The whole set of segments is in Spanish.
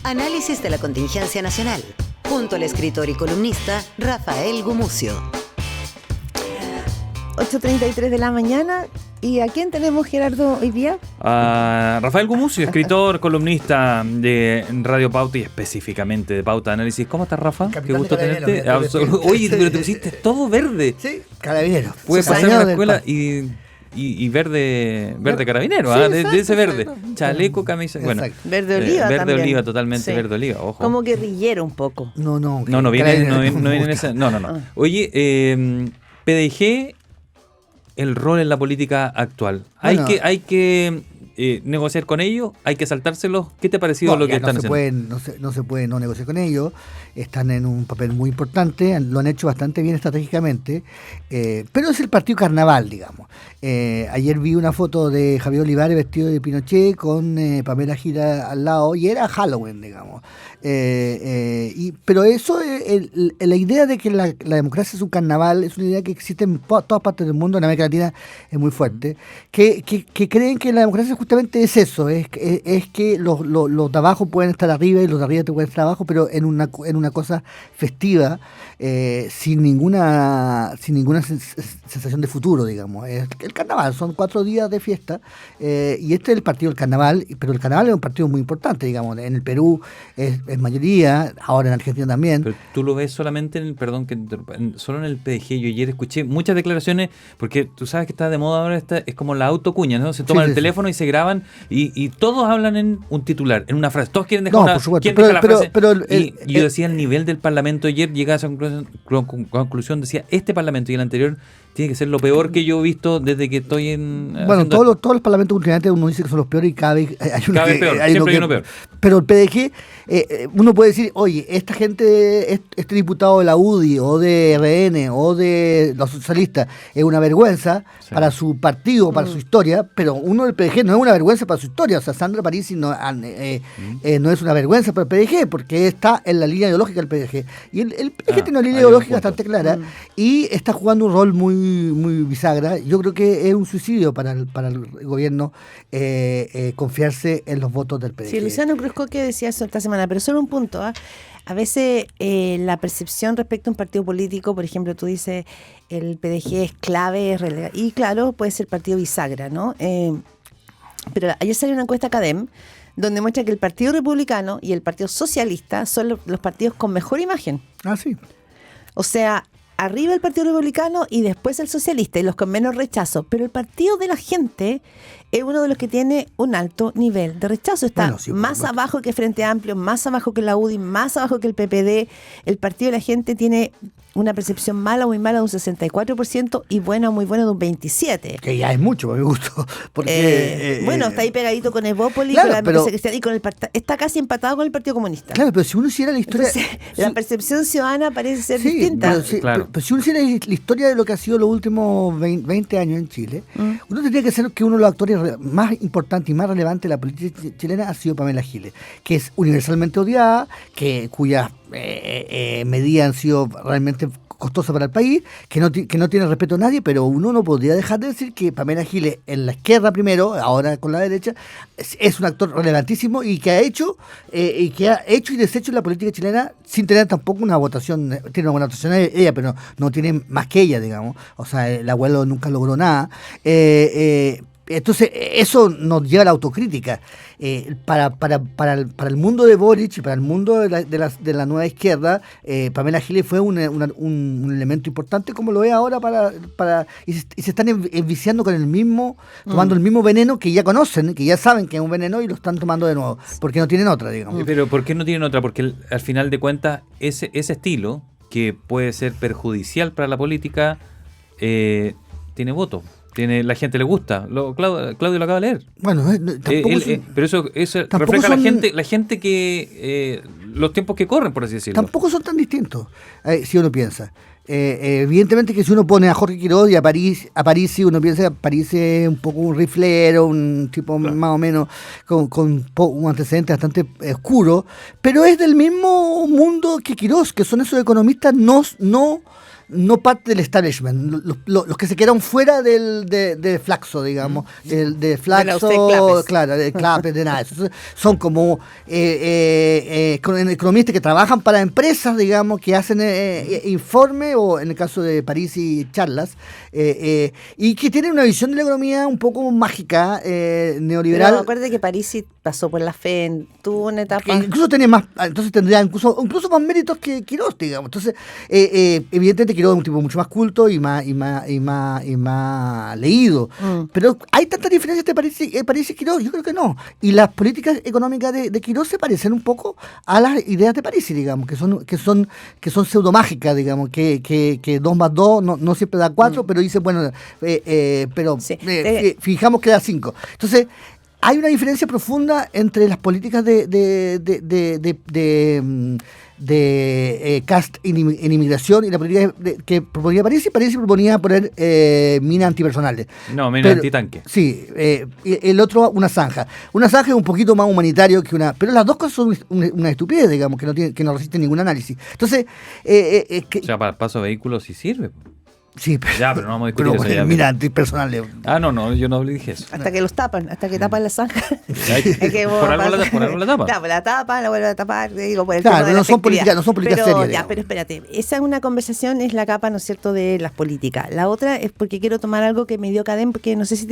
Análisis de la contingencia nacional, junto al escritor y columnista Rafael Gumucio. 8:33 de la mañana. ¿Y a quién tenemos, Gerardo, hoy día? A Rafael Gumucio, escritor, columnista de Radio Pauta y específicamente de Pauta de Análisis. ¿Cómo estás, Rafa? Capitán Qué gusto de tenerte. Carabineros, Oye, pero te pusiste todo verde. Sí, carabinero. Puedes pasar a la escuela y verde carabinero, sí, de ese verde. Exacto. Chaleco, camisa. Bueno, verde oliva verde también. oliva, totalmente Sí. verde oliva, ojo. Como guerrillero un poco. No viene en esa. No. Oye, PDG, el rol en la política actual. Bueno, Hay que negociar con ellos, hay que saltárselos. ¿Qué te ha parecido lo que están haciendo? No se puede no negociar con ellos. Están en un papel muy importante, lo han hecho bastante bien estratégicamente, pero es el partido carnaval, digamos. Ayer vi una foto de Javier Olivares vestido de Pinochet con Pamela Gira al lado, y era Halloween, digamos. Pero eso, la idea de que la democracia es un carnaval, es una idea que existe en todas partes del mundo. En América Latina es muy fuerte, que creen que la democracia justamente es eso, es que los de abajo pueden estar arriba y los de arriba pueden estar abajo, pero en una cosa festiva, sin ninguna sensación de futuro, digamos. El carnaval son 4 días de fiesta, y este es el partido del carnaval, pero el carnaval es un partido muy importante, digamos. En el Perú es mayoría, ahora en Argentina también. Pero tú lo ves solamente solo en el PDG. Yo ayer escuché muchas declaraciones, porque tú sabes que está de moda ahora, es como la autocuña, ¿no? Se toman el teléfono y se graban, y todos hablan en un titular, en una frase. Todos quieren dejar por supuesto, yo decía, el nivel del Parlamento ayer, llegaba a esa conclusión, decía, este Parlamento y el anterior tiene que ser lo peor que yo he visto desde que estoy en... Bueno, todos los parlamentos últimamente uno dice que son los peores, y cada vez hay uno peor. Pero el PDG, uno puede decir, oye, esta gente, este diputado de la UDI o de RN o de los socialistas es una vergüenza para su partido, para su historia, pero uno del PDG no es una vergüenza para su historia. O sea, Sandra Parisi no es una vergüenza para el PDG, porque está en la línea ideológica del PDG. Y el PDG tiene una línea ideológica bastante clara, y está jugando un rol muy bisagra. Yo creo que es un suicidio para el gobierno confiarse en los votos del PDG. Sí, Luciano Cruzcoque decía eso esta semana, pero solo un punto. A veces la percepción respecto a un partido político, por ejemplo, tú dices el PDG es clave, es relevante, y claro, puede ser partido bisagra, ¿no? Pero ayer salió una encuesta CADEM donde muestra que el Partido Republicano y el Partido Socialista son los partidos con mejor imagen. Sí. O sea, arriba el Partido Republicano y después el Socialista, y los con menos rechazo. Pero el Partido de la Gente es uno de los que tiene un alto nivel de rechazo. Está más abajo que Frente Amplio, más abajo que la UDI, más abajo que el PPD. El Partido de la Gente tiene una percepción mala, muy mala, de un 64%, y buena, muy buena, de un 27%. Que ya es mucho, me gustó. Porque, está ahí pegadito con Evópoli, claro, con la cristiana, y está casi empatado con el Partido Comunista. Claro, pero si uno hiciera la historia... Entonces, la percepción ciudadana parece ser distinta. Pero si uno hiciera la historia de lo que ha sido los últimos 20 años en Chile, uno tendría que ser que uno de los actores más importantes y más relevantes de la política chilena ha sido Pamela Giles, que es universalmente odiada, cuyas medidas han sido realmente costosas para el país, que no tiene respeto a nadie, pero uno no podría dejar de decir que Pamela Giles, en la izquierda primero, ahora con la derecha, es un actor relevantísimo, y que ha hecho y deshecho la política chilena sin tener tampoco una votación. Tiene una votación ella, pero no tiene más que ella, digamos. O sea, el abuelo nunca logró nada. Entonces, eso nos lleva a la autocrítica. Para el mundo de Boric y para el mundo de la nueva izquierda, Pamela Giles fue un elemento importante, como lo es ahora y se están enviciando con el mismo, tomando el mismo veneno que ya conocen, que ya saben que es un veneno, y lo están tomando de nuevo, porque no tienen otra, digamos. Pero ¿por qué no tienen otra? Porque al final de cuentas, ese estilo, que puede ser perjudicial para la política, tiene voto. La gente le gusta. Claudio lo acaba de leer. Bueno, pero eso refleja la gente que los tiempos que corren, por así decirlo. Tampoco son tan distintos, si uno piensa. Evidentemente que si uno pone a Jorge Quiroz y a Parisi, uno piensa que Parisi es un poco un riflero, un tipo más o menos con un antecedente bastante oscuro, pero es del mismo mundo que Quiroz, que son esos economistas no no parte del establishment, los que se quedaron fuera de Flaxo, digamos, de Flaxo, claro, de Clapes, de nada. Son como economistas que trabajan para empresas, digamos, que hacen informe, o en el caso de Parisi, charlas, y que tienen una visión de la economía un poco mágica, neoliberal. Pero acuérdate que Parisi pasó por la FEN, tuvo una etapa... Incluso tiene más, entonces tendría incluso más méritos que Quirós, digamos. Entonces, evidentemente Quirós es un tipo mucho más culto y más leído. Pero ¿hay tanta diferencia entre París y Quirós? Yo creo que no. Y las políticas económicas de Quirós se parecen un poco a las ideas de París, digamos, que son pseudomágicas, digamos, que 2 más 2 no siempre da 4, pero dice, bueno, fijamos que da 5. Entonces, hay una diferencia profunda entre las políticas de Cast en inmigración y la política que proponía París. Y París proponía poner minas antipersonales. No, minas antitanque. Sí, el otro una zanja. Una zanja es un poquito más humanitario que una... Pero las dos cosas son una estupidez, digamos, que no resisten ningún análisis. Entonces... o sea, para el paso de vehículos sí sirve. Sí, pero, ya, pero no vamos a discutir eso ya. Mira, antipersonales. No, yo no dije eso. Hasta que los tapan, hasta que tapan la zanja. Por algo la tapan. Claro, la tapan, la vuelven a tapar, digo, por el claro, tema de no son políticas serias. Ya, pero espérate, esa es una conversación, es la capa, ¿no es cierto?, de las políticas. La otra es porque quiero tomar algo que me dio Cadem, porque no sé si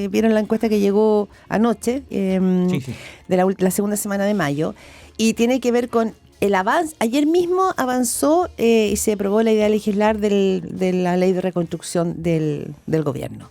vieron la encuesta que llegó anoche, de la segunda semana de mayo, y tiene que ver con el avance. Ayer mismo avanzó y se aprobó la idea de legislar de la ley de reconstrucción del gobierno.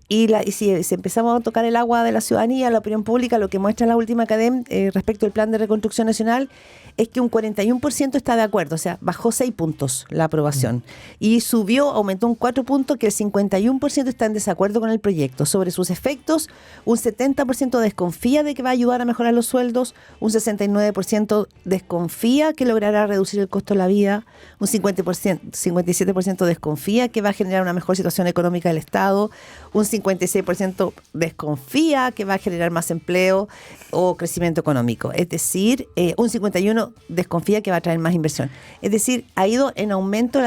Y si empezamos a tocar el agua de la ciudadanía, la opinión pública, lo que muestra la última Cadem respecto al plan de reconstrucción nacional es que un 41% está de acuerdo, o sea, bajó 6 puntos la aprobación y aumentó un 4 puntos, que el 51% está en desacuerdo con el proyecto. Sobre sus efectos, un 70% desconfía de que va a ayudar a mejorar los sueldos, un 69% desconfía que logrará reducir el costo de la vida, un 57% desconfía que va a generar una mejor situación económica del Estado, un 56% desconfía que va a generar más empleo o crecimiento económico. Es decir, un 51% desconfía que va a traer más inversión. Es decir, ha ido en aumento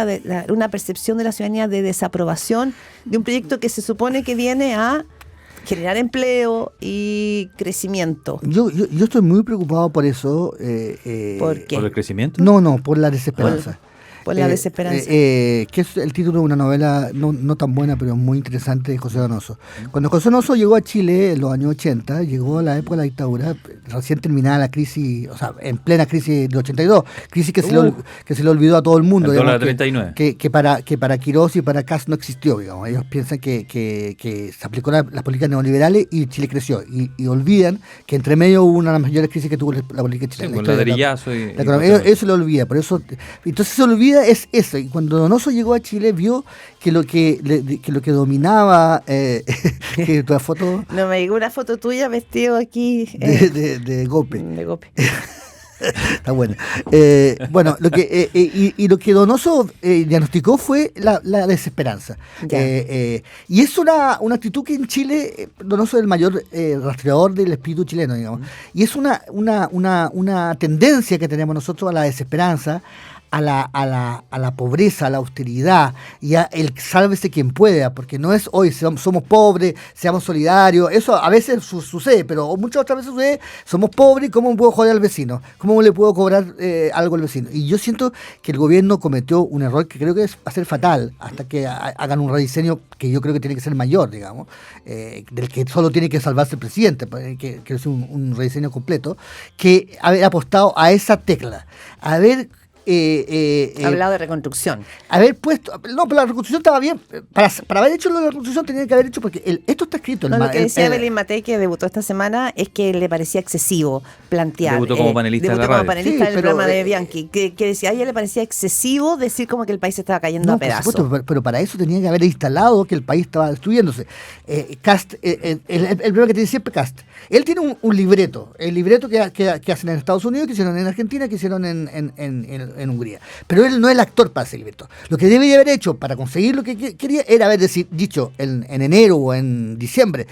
una percepción de la ciudadanía de desaprobación de un proyecto que se supone que viene a generar empleo y crecimiento. Yo estoy muy preocupado por eso. ¿Por qué? ¿Por el crecimiento? No, por la desesperanza. Por la desesperanza. Que es el título de una novela no tan buena, pero muy interesante, de José Donoso. Cuando José Donoso llegó a Chile en los años 80, llegó a la época de la dictadura, recién terminada la crisis, o sea, en plena crisis del 82, crisis que se le olvidó a todo el mundo. El dólar digamos, 39. Que para Quirós y para Kast no existió, digamos. Ellos piensan que se aplicó las políticas neoliberales y Chile creció. Y olvidan que entre medio hubo una de las mayores crisis que tuvo la política chilena. Sí, con ladrillazo eso lo olvida, por eso... Entonces se olvida es eso. Y cuando Donoso llegó a Chile vio que lo que dominaba que tu foto no me llegó una foto tuya vestido aquí de Gope. De Gope. Está bueno. Bueno, lo que Donoso diagnosticó fue la desesperanza. Y es una actitud que en Chile Donoso es el mayor rastreador del espíritu chileno, digamos. Y es una tendencia que tenemos nosotros a la desesperanza, a la pobreza, a la austeridad y a el sálvese quien pueda, porque no es hoy somos pobres, seamos solidarios. Eso a veces sucede, pero muchas otras veces sucede, somos pobres, ¿cómo me puedo joder al vecino? ¿Cómo le puedo cobrar algo al vecino? Y yo siento que el gobierno cometió un error que creo que va a ser fatal hasta que hagan un rediseño que yo creo que tiene que ser mayor, digamos, del que solo tiene que salvarse el presidente, que es un rediseño completo, que haber apostado a esa tecla, hablado de reconstrucción. Haber puesto... No, pero la reconstrucción estaba bien. Para haber hecho lo de la reconstrucción tenía que haber hecho, porque esto está escrito. Lo que decía Evelyn Matei, que debutó esta semana, es que le parecía excesivo plantear. Debutó como panelista en la radio. En el programa de Bianchi, que decía, a ella le parecía excesivo decir como que el país se estaba cayendo a pedazos. Por supuesto, pero para eso tenía que haber instalado que el país estaba destruyéndose. Kast, el problema que tiene siempre Kast. Él tiene un libreto. El libreto que hacen en Estados Unidos, que hicieron en Argentina, que hicieron en en Hungría. Pero él no es el actor para ese libreto. Lo que debería haber hecho para conseguir lo que quería era haber dicho en enero o en diciembre,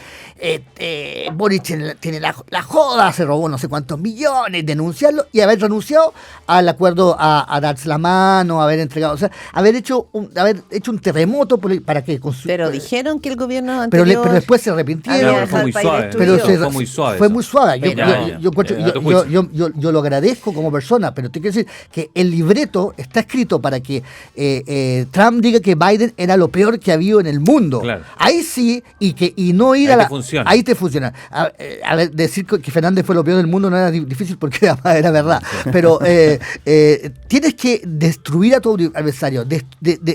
Boric tiene la joda, se robó no sé cuántos millones, denunciarlo y haber renunciado al acuerdo a darse la mano, haber entregado, o sea, haber hecho un terremoto para que... Pero dijeron que el gobierno anterior... Pero después se arrepintieron. Fue muy suave. Fue muy suave. Fue muy suave. Yo Yo lo agradezco como persona, pero te quiero decir que el libreto está escrito para que Trump diga que Biden era lo peor que había en el mundo. Claro. Ahí sí, y no ir ahí te funciona. A ver, decir que Fernández fue lo peor del mundo no era difícil porque era verdad. Pero tienes que destruir a tu adversario.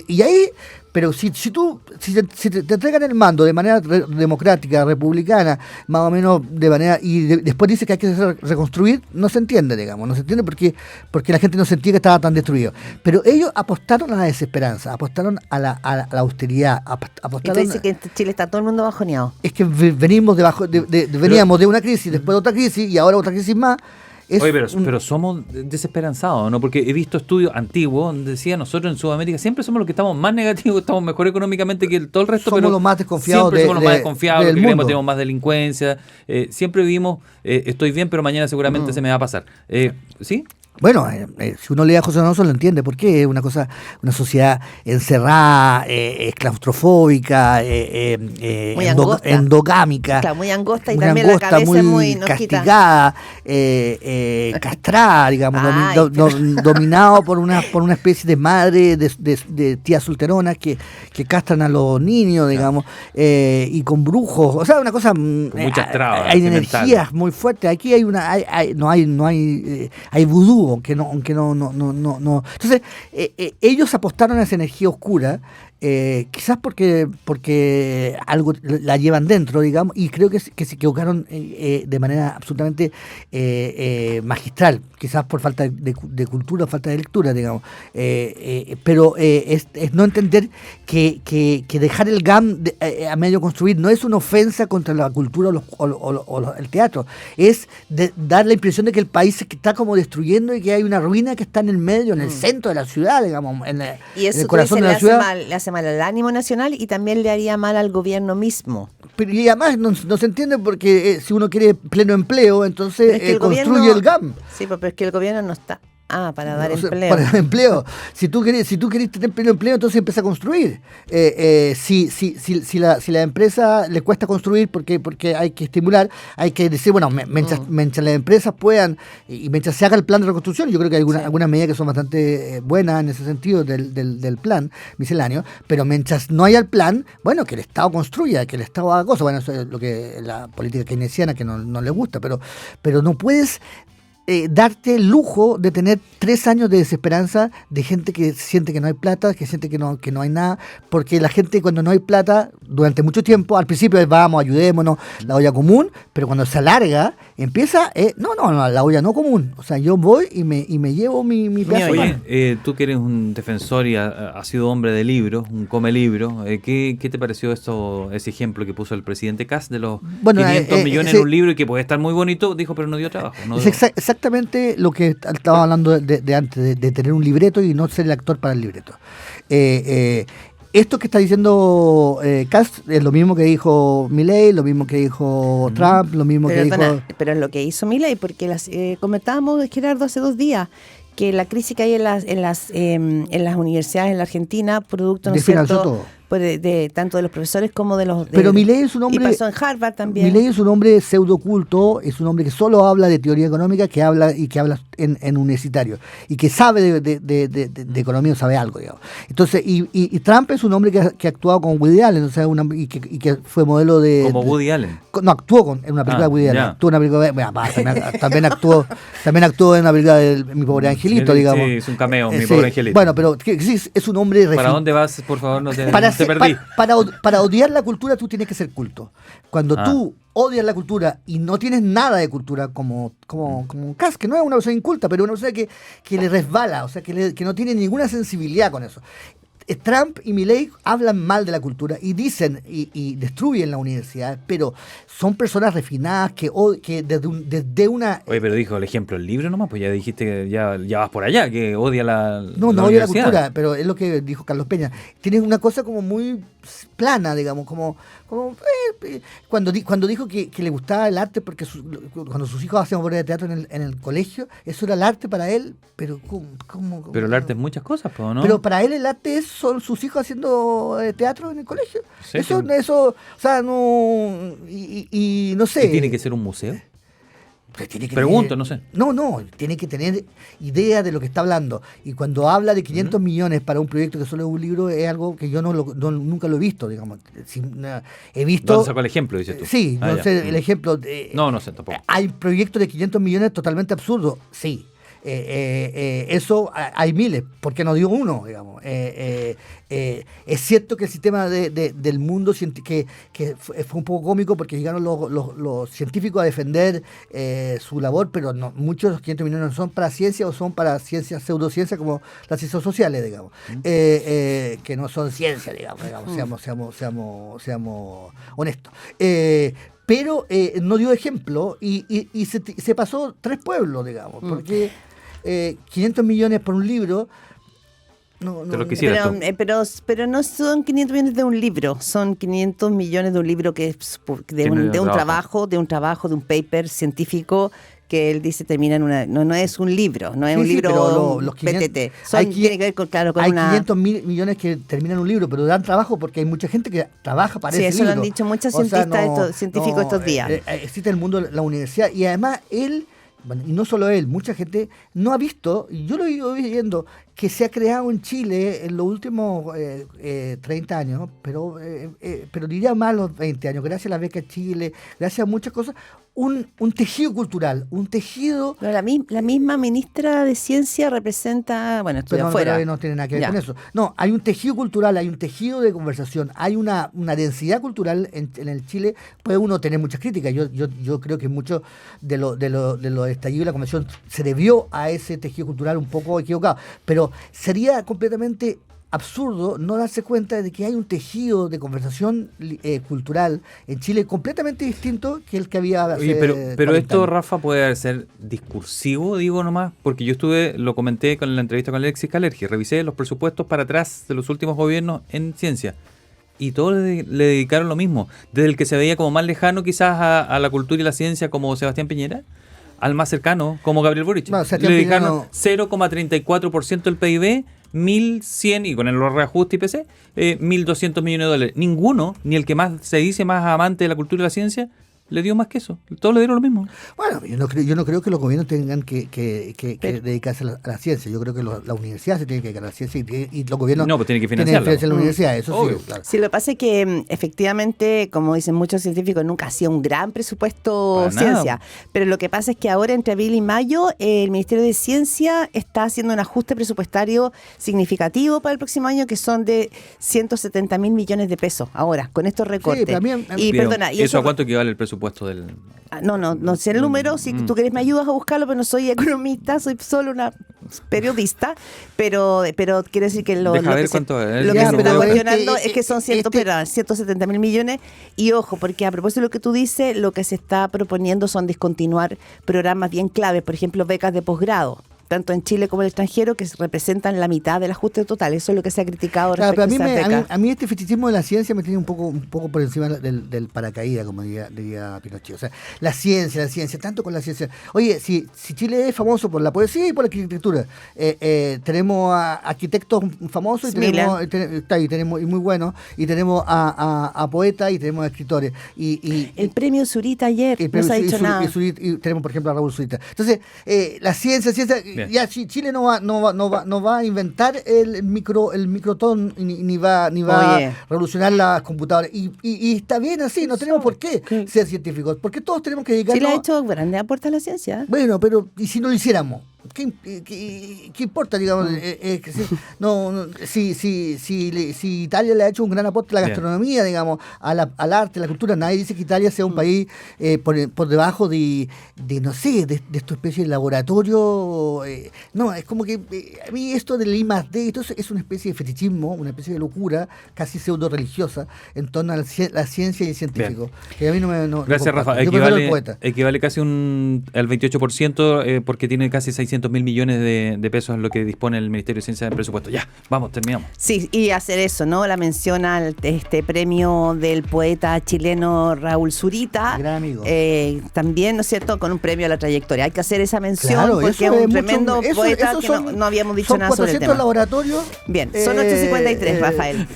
Y ahí... Pero si te entregan el mando de manera democrática, republicana, más o menos de manera, y después dice que hay que reconstruir, no se entiende, digamos, no se entiende porque la gente no sentía que estaba tan destruido. Pero ellos apostaron a la desesperanza, apostaron a la austeridad, apostaron. Y tú dices que en Chile está todo el mundo bajoneado. Es que veníamos de una crisis, después de otra crisis y ahora otra crisis más. Oye, pero somos desesperanzados, ¿no? Porque he visto estudios antiguos donde decía nosotros en Sudamérica siempre somos los que estamos más negativos, estamos mejor económicamente que todo el resto. Somos los más desconfiados siempre somos los más desconfiados, del que mundo. creemos tenemos más delincuencia. Siempre vivimos, estoy bien, pero mañana seguramente se me va a pasar. ¿Sí? Bueno, si uno lee a José Donoso lo entiende, porque es una sociedad encerrada, claustrofóbica, muy angosta, endogámica, claro, muy angosta y muy también angosta, la cabeza muy castigada, castrada, digamos, dominado por una especie de madre, de tías solteronas que castran a los niños, digamos, y con brujos, o sea, una cosa, muchas trabas, hay energías muy fuertes. Aquí hay vudú. Aunque no. Entonces, ellos apostaron a esa energía oscura, quizás porque algo la llevan dentro, digamos, y creo que se equivocaron de manera absolutamente magistral, quizás por falta de cultura, falta de lectura, digamos. Pero es no entender que dejar el GAM a medio construir no es una ofensa contra la cultura o el teatro, es dar la impresión de que el país se está como destruyendo y que hay una ruina que está en el medio, en el centro de la ciudad, digamos, en el corazón de la ciudad. Le hace mal al ánimo nacional y también le haría mal al gobierno mismo. Pero y además no se entiende porque si uno quiere pleno empleo, entonces construye el GAM. Sí, pero es que el gobierno no está... para dar empleo. Para dar empleo. Si tú querés tener pleno empleo, entonces empieza a construir. Si la empresa le cuesta construir porque hay que estimular, hay que decir, bueno, mientras las empresas puedan y mientras se haga el plan de reconstrucción, yo creo que hay algunas medidas que son bastante buenas en ese sentido del plan misceláneo, pero mientras no haya el plan, bueno, que el Estado construya, que el Estado haga cosas. Bueno, eso es lo que la política keynesiana que no le gusta, pero no puedes darte el lujo de tener 3 años de desesperanza de gente que siente que no hay plata, que siente que no hay nada, porque la gente cuando no hay plata, durante mucho tiempo, al principio vamos, ayudémonos, la olla común, pero cuando se alarga, empieza, la olla no común, o sea, yo voy y me llevo mi pedazo. Oye, tú que eres un defensor y has sido hombre de libros, un come libro, ¿qué te pareció ese ejemplo que puso el presidente Kast de los 500 millones en un libro y que puede estar muy bonito, dijo, pero no dio trabajo? Exactamente lo que estaba hablando de antes, de tener un libreto y no ser el actor para el libreto. Esto que está diciendo Kast es lo mismo que dijo Milei, lo mismo que dijo Trump, lo mismo que dijo... Pero es lo que hizo Milei, porque comentábamos, Gerardo, hace 2 días, que la crisis que hay en las universidades en la Argentina, producto, ¿no es cierto?, todo. Tanto de los profesores como de los... Pero Milei es un hombre... Y pasó en Harvard también. Milei es un hombre pseudoculto, es un hombre que solo habla de teoría económica, que habla en universitario, y que sabe de economía, sabe algo, digamos. Entonces, y Trump es un hombre que ha actuado con Woody Allen, o sea, y que fue modelo de... ¿Como Woody Allen? No, actuó en una película de Woody Allen. Actuó en una película también actuó en una película de Mi Pobre Angelito, digamos. Sí, es un cameo, Mi Pobre Angelito. Bueno, pero sí, es un hombre... ¿Para dónde vas? Por favor, no te perdí. Para odiar la cultura tú tienes que ser culto. Cuando tú odias la cultura y no tienes nada de cultura como Kast, que no es una persona inculta, pero una persona que le resbala, o sea, que no tiene ninguna sensibilidad con eso. Trump y Milei hablan mal de la cultura y dicen y destruyen la universidad, pero son personas refinadas que desde una... Oye, pero dijo el ejemplo el libro nomás, pues ya dijiste que ya vas por allá, que odia la No odia la universidad. cultura, pero es lo que dijo Carlos Peña. Tiene una cosa como muy plana, digamos, cuando dijo que le gustaba el arte porque cuando sus hijos hacían obras de teatro en el colegio, eso era el arte para él, pero ¿cómo? Pero el arte es muchas cosas, ¿no? Pero para él el arte son sus hijos haciendo teatro en el colegio. Sí, eso, o sea, no... Y no sé. ¿Y tiene que ser un museo? Pregunto, no sé. No, tiene que tener idea de lo que está hablando. Y cuando habla de 500 millones para un proyecto que solo es un libro, es algo que yo nunca lo he visto, digamos. He visto... ¿Dónde sacó el ejemplo, dices tú? Sí, no sé, el ejemplo... No sé tampoco. Hay proyectos de 500 millones totalmente absurdos, sí. Eso hay miles, ¿por qué no dio uno? Digamos? Es cierto que el sistema del mundo que fue un poco cómico porque llegaron los científicos a defender su labor, pero no, muchos de los 500 millones no son para ciencia o son para ciencias, pseudociencias como las ciencias sociales, digamos, que no son ciencia, digamos, seamos honestos. Pero no dio ejemplo y se pasó 3 pueblos, digamos, porque 500 millones por un libro... Pero no son 500 millones de un libro, son 500 millones de un libro que es de un trabajo, de un paper científico que él dice termina en una... No es un libro, no es un libro los 500, PTT. Tiene que ver con hay una... 500 millones que terminan un libro, pero dan trabajo porque hay mucha gente que trabaja para ese libro. Sí, eso lo han dicho muchos científicos estos días. Existe el mundo de la universidad y además él... Bueno, y no solo él, mucha gente no ha visto, y yo lo he ido viendo, que se ha creado en Chile en los últimos 30 años, pero diría más los 20 años, gracias a la beca Chile, gracias a muchas cosas, un tejido cultural, un tejido... Pero la misma ministra de Ciencia representa, bueno, estudia afuera. Pero no tiene nada que ver con eso. No, hay un tejido cultural, hay un tejido de conversación, hay una densidad cultural en el Chile. Puede uno tener muchas críticas. Yo creo que mucho de lo estallido de la convención se debió a ese tejido cultural un poco equivocado. Pero sería completamente absurdo no darse cuenta de que hay un tejido de conversación cultural en Chile completamente distinto que el que había hace pero esto, años. Rafa, puede ser discursivo, digo nomás, porque yo lo comenté con la entrevista con Alexis Kalergi, revisé los presupuestos para atrás de los últimos gobiernos en ciencia y todos le dedicaron lo mismo, desde el que se veía como más lejano quizás a la cultura y la ciencia como Sebastián Piñera, al más cercano como Gabriel Boric. No, le dedicaron 0,34% del PIB, 1.100, y con el reajuste IPC, 1.200 millones de dólares. Ninguno, ni el que más se dice más amante de la cultura y la ciencia, le dio más que eso. Todos le dieron lo mismo. Bueno, yo no creo que los gobiernos tengan que dedicarse a la ciencia. Yo creo que la universidad se tiene que dedicar a la ciencia y los gobiernos pues tienen que financiarla. la universidad, eso obvio. sí, claro. Sí, lo que pasa es que efectivamente, como dicen muchos científicos, nunca ha sido un gran presupuesto Para ciencia. nada. Pero lo que pasa es que ahora, entre abril y mayo, el Ministerio de Ciencia está haciendo un ajuste presupuestario significativo para el próximo año, que son de 170 mil millones de pesos ahora, con estos recortes. pero a mí- y Pero, perdona, y ¿eso a cuánto equivale el presupuesto del...? No sé el número, si tú querés me ayudas a buscarlo, pero no soy economista, soy solo una periodista, pero quiero decir que lo Deja ver que cuánto es. lo que Ya, se pero está este- cuestionando es que son 170 mil millones, y ojo, porque a propósito de lo que tú dices, lo que se está proponiendo son discontinuar programas bien claves, por ejemplo, becas de posgrado, tanto en Chile como en el extranjero, que representan la mitad del ajuste total. Eso es lo que se ha criticado Claro, respecto pero a esas becas. a mí este fetichismo de la ciencia me tiene un poco por encima del paracaídas, como diría Pinochet. O sea, la ciencia, tanto con la ciencia. Oye, si Chile es famoso por la poesía y por la arquitectura, tenemos a arquitectos famosos y tenemos y muy buenos, y tenemos a poetas y tenemos a escritores. El premio Zurita ayer no se ha dicho nada. Y tenemos, por ejemplo, a Raúl Zurita. Entonces, la ciencia, Bien. ya Chile no va a inventar el microtón ni va Oye. a revolucionar las computadoras. Y está bien así, no tenemos por qué ser científicos, porque todos tenemos que dedicarnos... Chile ha hecho grandes aportes a la ciencia. Bueno, pero ¿y si no lo hiciéramos? ¿qué importa, digamos? Si Italia le ha hecho un gran aporte a la gastronomía, digamos, al arte, a la cultura, nadie dice que Italia sea un país por debajo de no sé, de esta especie de laboratorio. No, es como que a mí esto del I+D, entonces es una especie de fetichismo, una especie de locura casi pseudo religiosa en torno a la ciencia y el científico. Que a mí Gracias, Rafa. Equivale casi al 28% porque tiene casi 600.000 millones de pesos en lo que dispone el Ministerio de Ciencia del presupuesto. Ya, vamos, terminamos. Sí, y hacer eso, ¿no? La mención al premio del poeta chileno Raúl Zurita. Gran amigo. También, ¿no es cierto?, con un premio a la trayectoria. Hay que hacer esa mención porque es un tremendo poeta que no habíamos dicho nada sobre el tema. Laboratorios. Bien, son 8:53, Rafael.